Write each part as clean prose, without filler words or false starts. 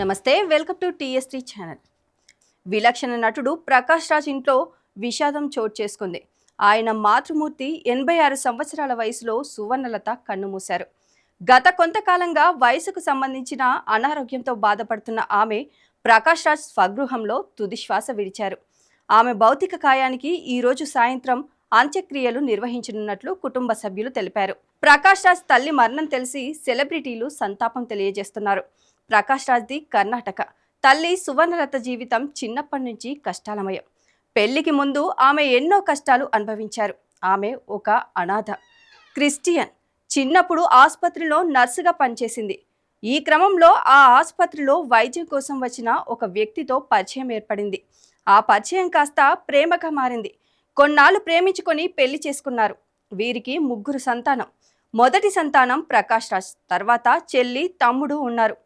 నమస్తే, welcome to TST channel. విలక్షణ నటుడు ప్రకాష్ రాజ్ ఇంట్లో విషాదం చోటు చేసుకుంది. ఆయన మాతృమూర్తి 86 సంవత్సరాల వయసులో సువర్ణలత కన్నుమూశారు. గత కొంతకాలంగా వయసుకు సంబంధించిన అనారోగ్యంతో బాధపడుతున్న ఆమె ప్రకాష్ రాజ్ స్వగృహంలో తుది శ్వాస విడిచారు. ఆమె భౌతిక కాయానికి ఈరోజు సాయంత్రం అంత్యక్రియలు నిర్వహించనున్నట్లు కుటుంబ సభ్యులు తెలిపారు. ప్రకాష్ రాజ్ తల్లి మరణం తెలిసి సెలబ్రిటీలు సంతాపం తెలియజేస్తున్నారు. ప్రకాష్ రాజ్ది కర్ణాటక. తల్లి సువర్ణలత జీవితం చిన్నప్పటి నుంచి కష్టాలమయం. పెళ్లికి ముందు ఆమె ఎన్నో కష్టాలు అనుభవించారు. ఆమె ఒక అనాథ క్రిస్టియన్. చిన్నప్పుడు ఆసుపత్రిలో నర్సుగా పనిచేసింది. ఈ క్రమంలో ఆ ఆసుపత్రిలో వైద్యం కోసం వచ్చిన ఒక వ్యక్తితో పరిచయం ఏర్పడింది. ఆ పరిచయం కాస్త ప్రేమగా మారింది. కొన్నాళ్ళు ప్రేమించుకొని పెళ్లి చేసుకున్నారు. వీరికి 3 సంతానం. మొదటి సంతానం ప్రకాష్ రాజ్, తర్వాత చెల్లి, తమ్ముడు ఉన్నారు.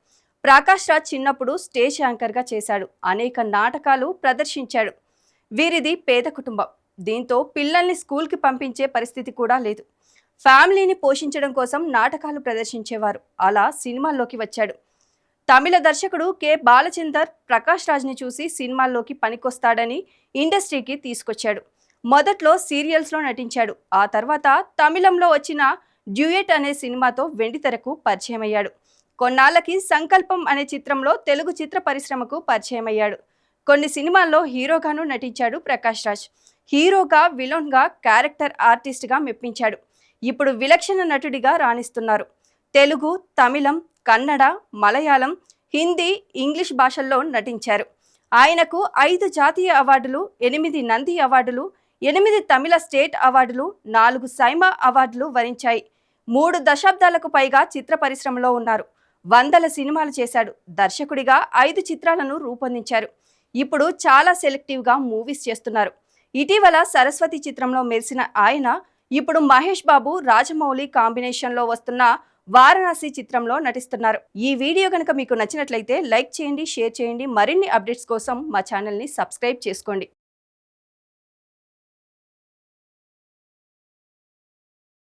ప్రకాష్ రాజ్ చిన్నప్పుడు స్టేజ్ యాంకర్గా చేశాడు. అనేక నాటకాలు ప్రదర్శించాడు. వీరిది పేద కుటుంబం. దీంతో పిల్లల్ని స్కూల్కి పంపించే పరిస్థితి కూడా లేదు. ఫ్యామిలీని పోషించడం కోసం నాటకాలు ప్రదర్శించేవారు. అలా సినిమాల్లోకి వచ్చాడు. తమిళ దర్శకుడు కె బాలచందర్ ప్రకాష్ రాజ్ని చూసి సినిమాల్లోకి పనికొస్తాడని ఇండస్ట్రీకి తీసుకొచ్చాడు. మొదట్లో సీరియల్స్లో నటించాడు. ఆ తర్వాత తమిళంలో వచ్చిన డ్యూయెట్ అనే సినిమాతో వెండితెరకు పరిచయమయ్యాడు. కొన్నాళ్ళకి సంకల్పం అనే చిత్రంలో తెలుగు చిత్ర పరిశ్రమకు పరిచయమయ్యాడు. కొన్ని సినిమాల్లో హీరోగాను నటించాడు ప్రకాష్ రాజ్. హీరోగా, విలన్గా, క్యారెక్టర్ ఆర్టిస్ట్గా మెప్పించాడు. ఇప్పుడు విలక్షణ నటుడిగా రాణిస్తున్నారు. తెలుగు, తమిళం, కన్నడ, మలయాళం, హిందీ, ఇంగ్లీష్ భాషల్లో నటించారు. ఆయనకు 5 జాతీయ అవార్డులు, 8 నంది అవార్డులు, 8 తమిళ స్టేట్ అవార్డులు, 4 సైమా అవార్డులు వరించాయి. 3 దశాబ్దాలకు పైగా చిత్ర పరిశ్రమలో ఉన్నారు. వందల సినిమాలు చేశాడు. దర్శకుడిగా 5 చిత్రాలను రూపొందించారు. ఇప్పుడు చాలా సెలెక్టివ్గా మూవీస్ చేస్తున్నారు. ఇటీవల సరస్వతి చిత్రంలో మెరిసిన ఆయన ఇప్పుడు మహేష్ బాబు, రాజమౌళి కాంబినేషన్లో వస్తున్న వారణాసి చిత్రంలో నటిస్తున్నారు. ఈ వీడియో కనుక మీకు నచ్చినట్లయితే లైక్ చేయండి, షేర్ చేయండి. మరిన్ని అప్డేట్స్ కోసం మా ఛానల్ని సబ్స్క్రైబ్ చేసుకోండి.